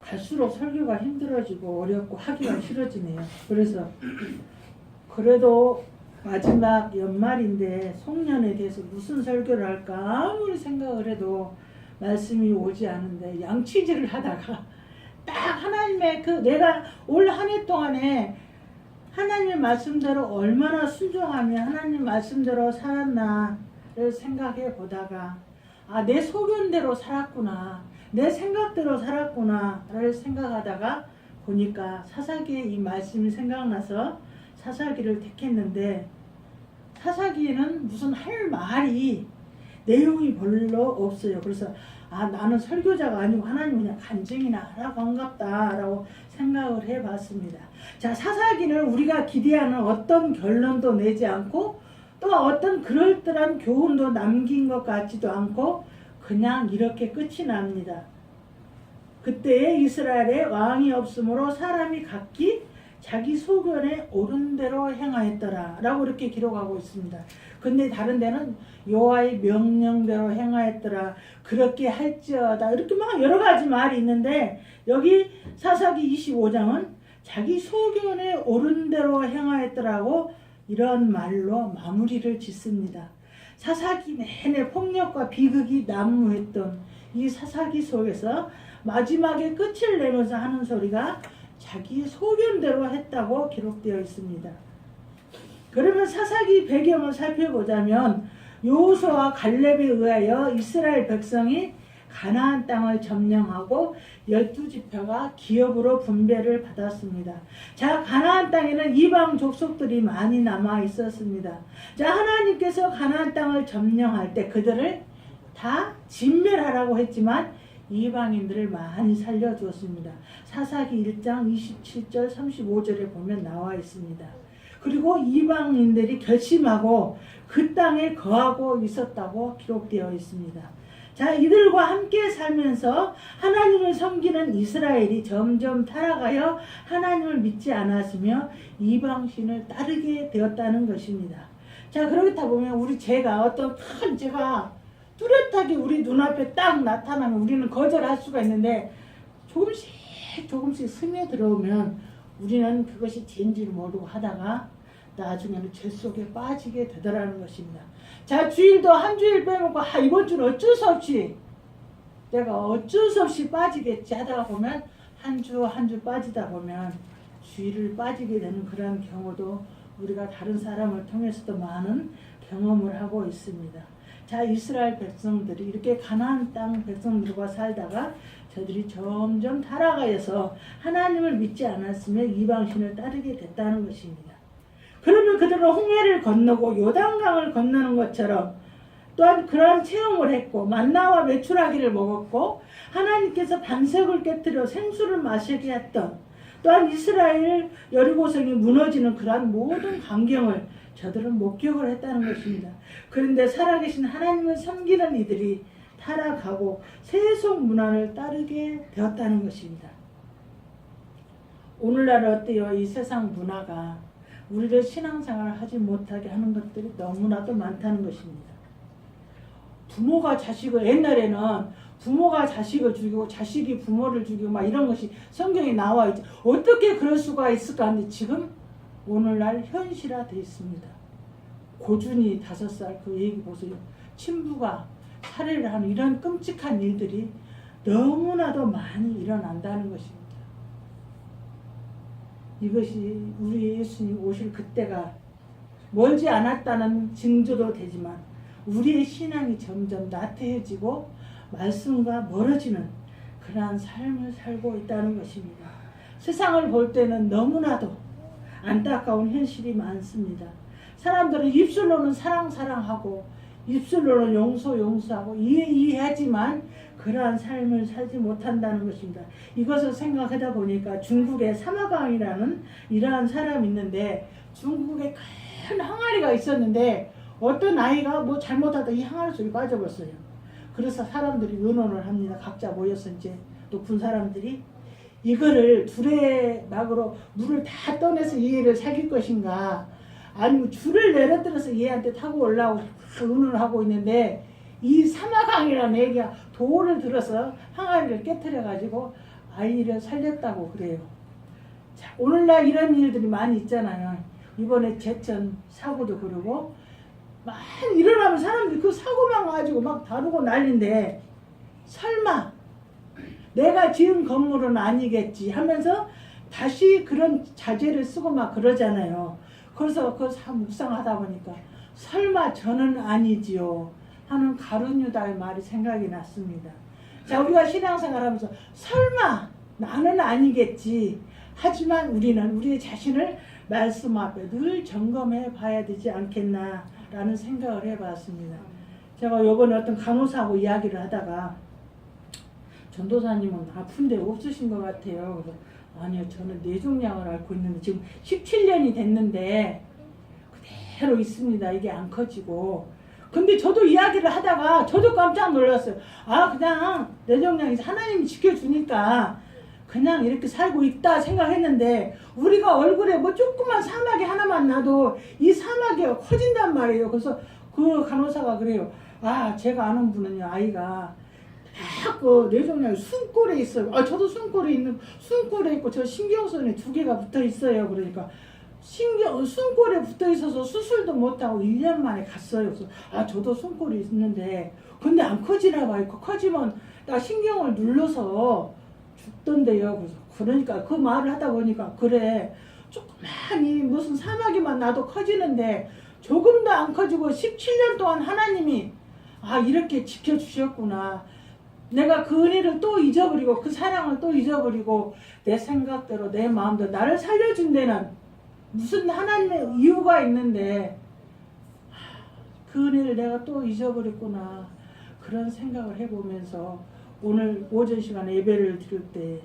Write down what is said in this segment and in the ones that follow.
갈수록 설교가 힘들어지고 어렵고 하기가 싫어지네요. 그래서 그래도 마지막 연말인데 송년에 대해서 무슨 설교를 할까 아무리 생각을 해도 말씀이 오지 않은데 양치질을 하다가 딱 하나님의 내가 올 한 해 동안에 하나님의 말씀대로 얼마나 순종하며 하나님 말씀대로 살았나를 생각해 보다가 내 소견대로 살았구나, 내 생각대로 살았구나를 생각하다가 보니까 사사기의 이 말씀이 생각나서 사사기를 택했는데, 사사기에는 무슨 할 말이 내용이 별로 없어요. 그래서 나는 설교자가 아니고 하나님 그냥 간증이나 하라고 한갑다 라고 생각을 해봤습니다. 자, 사사기는 우리가 기대하는 어떤 결론도 내지 않고 또 어떤 그럴듯한 교훈도 남긴 것 같지도 않고 그냥 이렇게 끝이 납니다. 그때에 이스라엘에 왕이 없으므로 사람이 각기 자기 소견에 옳은 대로 행하였더라 라고 이렇게 기록하고 있습니다. 근데 다른 데는 여호와의 명령대로 행하였더라, 그렇게 할지어다, 이렇게 막 여러 가지 말이 있는데 여기 사사기 25장은 자기 소견에 옳은 대로 행하였더라고 이런 말로 마무리를 짓습니다. 사사기 내내 폭력과 비극이 난무했던 이 사사기 속에서 마지막에 끝을 내면서 하는 소리가 자기 소견대로 했다고 기록되어 있습니다. 그러면 사사기 배경을 살펴보자면 여호수아와 갈렙에 의하여 이스라엘 백성이 가나안 땅을 점령하고 12지파가 기업으로 분배를 받았습니다. 자, 가나안 땅에는 이방 족속들이 많이 남아 있었습니다. 자, 하나님께서 가나안 땅을 점령할 때 그들을 다 진멸하라고 했지만 이방인들을 많이 살려주었습니다. 사사기 1장 27절 35절에 보면 나와 있습니다. 그리고 이방인들이 결심하고 그 땅에 거하고 있었다고 기록되어 있습니다. 자, 이들과 함께 살면서 하나님을 섬기는 이스라엘이 점점 타락하여 하나님을 믿지 않았으며 이방신을 따르게 되었다는 것입니다. 자, 그렇다 보면 제가 어떤 큰 죄가 뚜렷하게 우리 눈앞에 딱 나타나면 우리는 거절할 수가 있는데 조금씩 스며들어오면 우리는 그것이 죄인지를 모르고 하다가 나중에는 죄 속에 빠지게 되더라는 것입니다. 자, 주일도 한 주일 빼먹고 이번 주는 어쩔 수 없이 내가 어쩔 수 없이 빠지겠지 하다가 보면 한 주 빠지다 보면 주일을 빠지게 되는 그런 경우도 우리가 다른 사람을 통해서도 많은 경험을 하고 있습니다. 자, 이스라엘 백성들이 이렇게 가나안 땅 백성들과 살다가 저들이 점점 타락하여서 하나님을 믿지 않았으며 이방신을 따르게 됐다는 것입니다. 그러면 그들은 홍해를 건너고 요단강을 건너는 것처럼 또한 그러한 체험을 했고 만나와 메추라기를 먹었고 하나님께서 반석을 깨뜨려 생수를 마시게 했던, 또한 이스라엘 여리고성이 무너지는 그러한 모든 광경을 저들은 목격을 했다는 것입니다. 그런데 살아계신 하나님을 섬기는 이들이 타락하고 세속 문화를 따르게 되었다는 것입니다. 오늘날 어때요? 이 세상 문화가 우리를 신앙생활을 하지 못하게 하는 것들이 너무나도 많다는 것입니다. 부모가 자식을, 옛날에는 부모가 자식을 죽이고 자식이 부모를 죽이고 막 이런 것이 성경에 나와 있죠. 어떻게 그럴 수가 있을까 하는데 지금 오늘날 현실화되어 있습니다. 고준이 5살 그 얘기 보세요. 친부가 살해를 하는 이런 끔찍한 일들이 너무나도 많이 일어난다는 것입니다. 이것이 우리 예수님 오실 그때가 멀지 않았다는 징조도 되지만 우리의 신앙이 점점 나태해지고 말씀과 멀어지는 그러한 삶을 살고 있다는 것입니다. 세상을 볼 때는 너무나도 안타까운 현실이 많습니다. 사람들은 입술로는 사랑하고 입술로는 용서하고 이해하지만 그러한 삶을 살지 못한다는 것입니다. 이것을 생각하다 보니까 중국에 사마강이라는 이러한 사람이 있는데, 중국에 큰 항아리가 있었는데 어떤 아이가 뭐 잘못하다 이 항아리 속에 빠져버렸어요. 그래서 사람들이 의논을 합니다. 각자 모여서 이제 높은 사람들이 이거를 두레막으로 물을 다 떠내서 얘를 살릴 것인가, 아니면 줄을 내려들어서 얘한테 타고 올라오고 의논을 하고 있는데, 이 사마강이라는 애기가 돌을 들어서 항아리를 깨트려 가지고 아이를 살렸다고 그래요. 자, 오늘날 이런 일들이 많이 있잖아요. 이번에 제천 사고도 그러고 막 일어나면 사람들이 그 사고만 가지고 막 다루고 난리인데 설마 내가 지은 건물은 아니겠지 하면서 다시 그런 자재를 쓰고 막 그러잖아요. 그래서 그 묵상하다 보니까 설마 저는 아니지요 하는 가룟유다의 말이 생각이 났습니다. 자, 우리가 신앙생활하면서 설마 나는 아니겠지. 하지만 우리는 우리의 자신을 말씀 앞에 늘 점검해 봐야 되지 않겠나라는 생각을 해봤습니다. 제가 요번에 어떤 간호사하고 이야기를 하다가 전도사님은 아픈데 없으신 것 같아요. 그래서 아니요, 저는 뇌종양을 앓고 있는데 지금 17년이 됐는데 그대로 있습니다. 이게 안 커지고. 근데 저도 이야기를 하다가 저도 깜짝 놀랐어요. 아, 그냥 뇌종양이 하나님이 지켜주니까 그냥 이렇게 살고 있다 생각했는데 우리가 얼굴에 뭐 조그만 사마귀 하나만 놔도 이 사마귀가 커진단 말이에요. 그래서 그 간호사가 그래요. 아, 제가 아는 분은요, 아이가 딱 그 뇌종양이 숨골에 있어요. 아, 저도 숨골에 있고 저 신경선에 2개가 붙어 있어요. 그러니까 숨골에 붙어 있어서 수술도 못하고 1년 만에 갔어요. 그래서 아, 저도 숨골이 있는데 근데 안 커지나 봐요. 커지면 나 신경을 눌러서 죽던데요. 그래서 그러니까 그 말을 하다 보니까 그래, 조그마니 무슨 사마귀만 나도 커지는데 조금도 안 커지고 17년 동안 하나님이 아, 이렇게 지켜주셨구나. 내가 그 은혜를 또 잊어버리고 그 사랑을 또 잊어버리고 내 생각대로 내 마음대로 나를 살려준 데는 무슨 하나님의 이유가 있는데 그 은혜를 내가 또 잊어버렸구나. 그런 생각을 해보면서 오늘 오전 시간에 예배를 드릴 때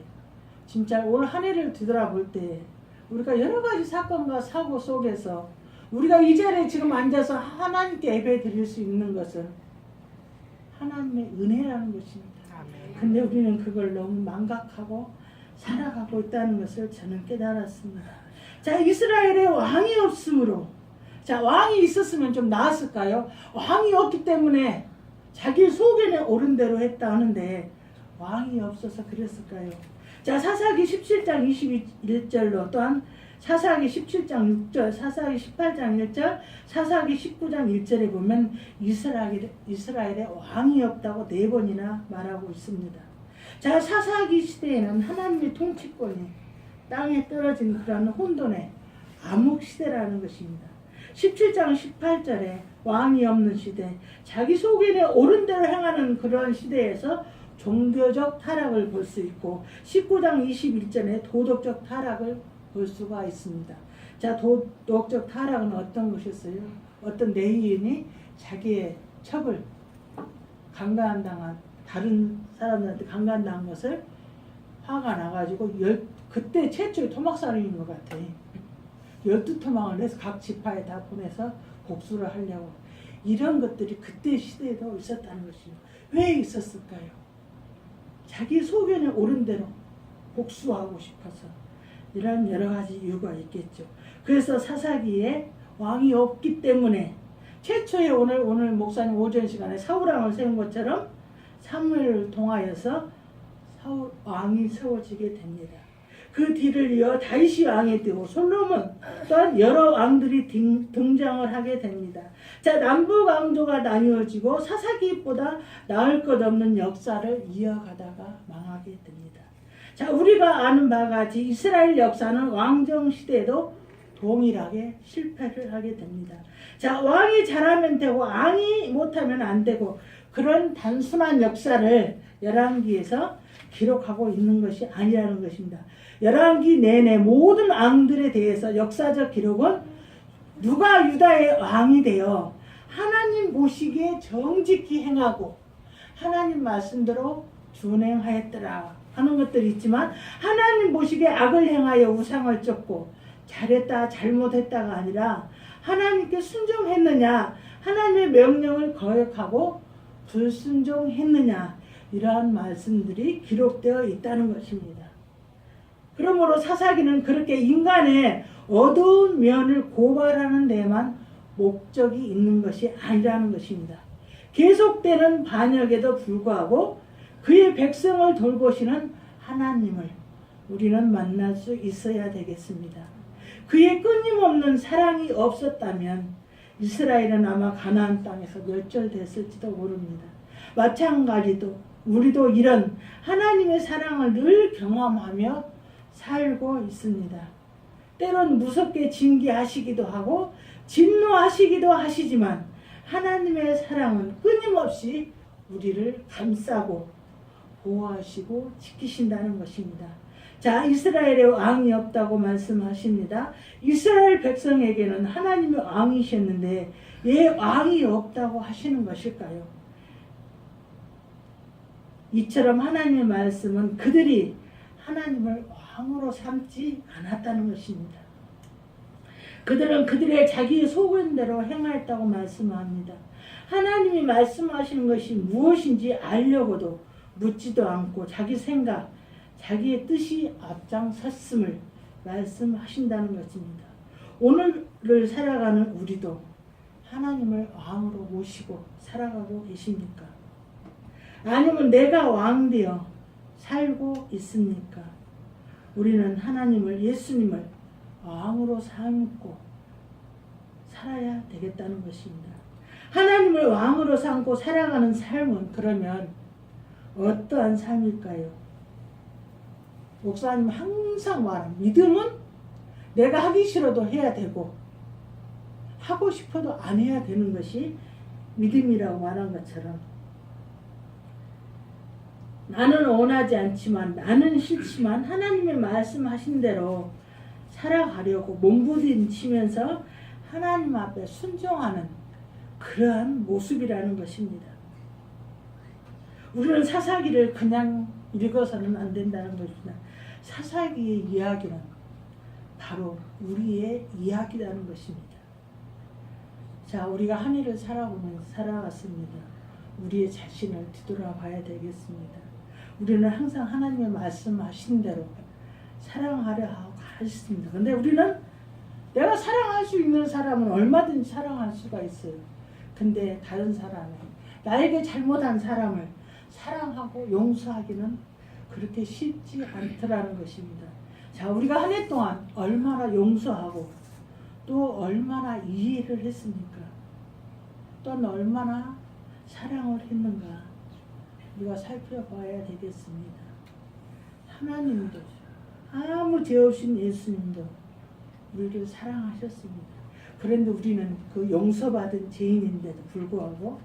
진짜 올 한 해를 뒤돌아볼 때 우리가 여러 가지 사건과 사고 속에서 우리가 이 자리에 지금 앉아서 하나님께 예배 드릴 수 있는 것은 하나님의 은혜라는 것입니다. 근데 우리는 그걸 너무 망각하고 살아가고 있다는 것을 저는 깨달았습니다. 자, 이스라엘에 왕이 없으므로, 자, 왕이 있었으면 좀 나았을까요? 왕이 없기 때문에 자기 소견에 옳은 대로 했다 하는데 왕이 없어서 그랬을까요? 자, 사사기 17장 21절로 또한 사사기 17장 6절, 사사기 18장 1절, 사사기 19장 1절에 보면 이스라엘에 왕이 없다고 4번이나 말하고 있습니다. 자, 사사기 시대에는 하나님의 통치권이 땅에 떨어진 그런 혼돈의 암흑 시대라는 것입니다. 17장 18절에 왕이 없는 시대, 자기 소견에 옳은 대로 행하는 그런 시대에서 종교적 타락을 볼 수 있고 19장 21절에 도덕적 타락을 볼 수가 있습니다. 자, 도덕적 타락은 어떤 것이었어요? 어떤 내인이 자기의 첩을 강간당한 다른 사람들한테 강간당한 것을 화가 나가지고 그때 최초의 토막살인인 것 같아. 12토막을 해서 각 지파에 다 보내서 복수를 하려고. 이런 것들이 그때 시대에도 있었다는 것입니다. 왜 있었을까요? 자기 소견에 옳은 대로 복수하고 싶어서. 이런 여러 가지 이유가 있겠죠. 그래서 사사기에 왕이 없기 때문에 최초의 오늘 목사님 오전 시간에 사울왕을 세운 것처럼 사무엘을 통하여서 왕이 세워지게 됩니다. 그 뒤를 이어 다윗이 왕이 되고 솔로몬 또한 여러 왕들이 등장을 하게 됩니다. 자, 남북 왕조가 나뉘어지고 사사기보다 나을 것 없는 역사를 이어가다가 망하게 됩니다. 자, 우리가 아는 바와 같이 이스라엘 역사는 왕정 시대에도 동일하게 실패를 하게 됩니다. 자, 왕이 잘하면 되고 왕이 못하면 안 되고 그런 단순한 역사를 열왕기에서 기록하고 있는 것이 아니라는 것입니다. 열왕기 내내 모든 왕들에 대해서 역사적 기록은 누가 유다의 왕이 되어 하나님 보시기에 정직히 행하고 하나님 말씀대로 준행하였더라 하는 것들이 있지만 하나님 보시기에 악을 행하여 우상을 쫓고 잘했다 잘못했다가 아니라 하나님께 순종했느냐 하나님의 명령을 거역하고 불순종했느냐 이러한 말씀들이 기록되어 있다는 것입니다. 그러므로 사사기는 그렇게 인간의 어두운 면을 고발하는 데만 목적이 있는 것이 아니라는 것입니다. 계속되는 반역에도 불구하고 그의 백성을 돌보시는 하나님을 우리는 만날 수 있어야 되겠습니다. 그의 끊임없는 사랑이 없었다면 이스라엘은 아마 가나안 땅에서 멸절됐을지도 모릅니다. 마찬가지로 우리도 이런 하나님의 사랑을 늘 경험하며 살고 있습니다. 때론 무섭게 징계하시기도 하고 진노하시기도 하시지만 하나님의 사랑은 끊임없이 우리를 감싸고 보호하시고 지키신다는 것입니다. 자, 이스라엘에 왕이 없다고 말씀하십니다. 이스라엘 백성에게는 하나님의 왕이셨는데 왜 왕이 없다고 하시는 것일까요? 이처럼 하나님의 말씀은 그들이 하나님을 왕으로 삼지 않았다는 것입니다. 그들은 그들의 자기의 소견대로 행하였다고 말씀합니다. 하나님이 말씀하시는 것이 무엇인지 알려고도 묻지도 않고 자기 생각, 자기의 뜻이 앞장섰음을 말씀하신다는 것입니다. 오늘을 살아가는 우리도 하나님을 왕으로 모시고 살아가고 계십니까? 아니면 내가 왕되어 살고 있습니까? 우리는 하나님을, 예수님을 왕으로 삼고 살아야 되겠다는 것입니다. 하나님을 왕으로 삼고 살아가는 삶은 그러면 어떠한 삶일까요? 목사님 항상 말합니다. 믿음은 내가 하기 싫어도 해야 되고 하고 싶어도 안 해야 되는 것이 믿음이라고 말한 것처럼 나는 원하지 않지만 나는 싫지만 하나님의 말씀하신 대로 살아가려고 몸부림치면서 하나님 앞에 순종하는 그러한 모습이라는 것입니다. 우리는 사사기를 그냥 읽어서는 안 된다는 것입니다. 사사기의 이야기는 바로 우리의 이야기라는 것입니다. 자, 우리가 한 해를 살아갔습니다. 우리의 자신을 뒤돌아봐야 되겠습니다. 우리는 항상 하나님의 말씀하신 대로 사랑하려 하고 하셨습니다. 근데 우리는 내가 사랑할 수 있는 사람은 얼마든지 사랑할 수가 있어요. 근데 다른 사람은 나에게 잘못한 사람을 사랑하고 용서하기는 그렇게 쉽지 않더라는 것입니다. 자, 우리가 한 해 동안 얼마나 용서하고 또 얼마나 이해를 했습니까? 또 얼마나 사랑을 했는가 우리가 살펴봐야 되겠습니다. 하나님도 아무 죄 없인 예수님도 우리를 사랑하셨습니다. 그런데 우리는 그 용서받은 죄인인데도 불구하고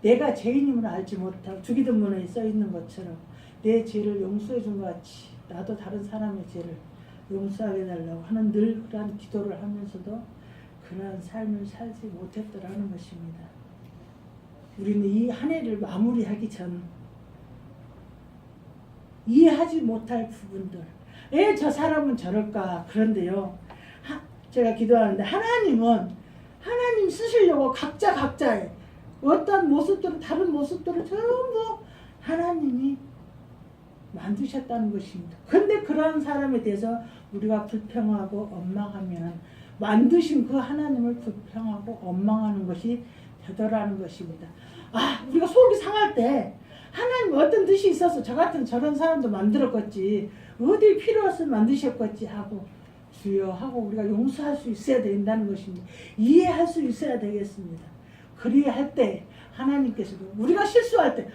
내가 죄인임을 알지 못하고 주기도문에 써 있는 것처럼 내 죄를 용서해 준 것 같이 나도 다른 사람의 죄를 용서하게 달라고 하는 늘 그러한 기도를 하면서도 그러한 삶을 살지 못했더라는 것입니다. 우리는 이 한 해를 마무리하기 전 이해하지 못할 부분들, 왜 저 사람은 저럴까? 그런데요, 제가 기도하는데 하나님 쓰시려고 각자의 어떤 모습들은 다른 모습들을 전부 하나님이 만드셨다는 것입니다. 근데 그런 사람에 대해서 우리가 불평하고 원망하면 만드신 그 하나님을 불평하고 원망하는 것이 되더라는 것입니다. 우리가 속이 상할 때 하나님 어떤 뜻이 있어서 저 같은 저런 사람도 만들었겠지, 어디 필요 없으면 만드셨겠지 하고 주여 하고 우리가 용서할 수 있어야 된다는 것입니다. 이해할 수 있어야 되겠습니다. 그리야 할 때 하나님께서도 우리가 실수할 때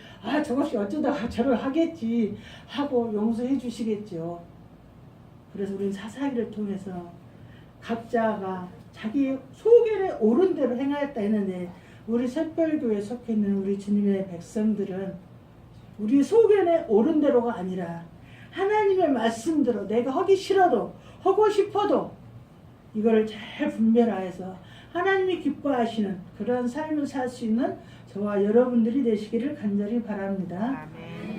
저것이 어쩌다가 저를 하겠지 하고 용서해 주시겠죠. 그래서 우리는 사사기를 통해서 각자가 자기 소견에 옳은 대로 행하였다 했는데 우리 샛별교회에 속해 있는 우리 주님의 백성들은 우리 소견에 옳은 대로가 아니라 하나님의 말씀대로 내가 하기 싫어도 하고 싶어도 이거를 잘 분별하여서 하나님이 기뻐하시는 그런 삶을 살 수 있는 저와 여러분들이 되시기를 간절히 바랍니다. 아멘.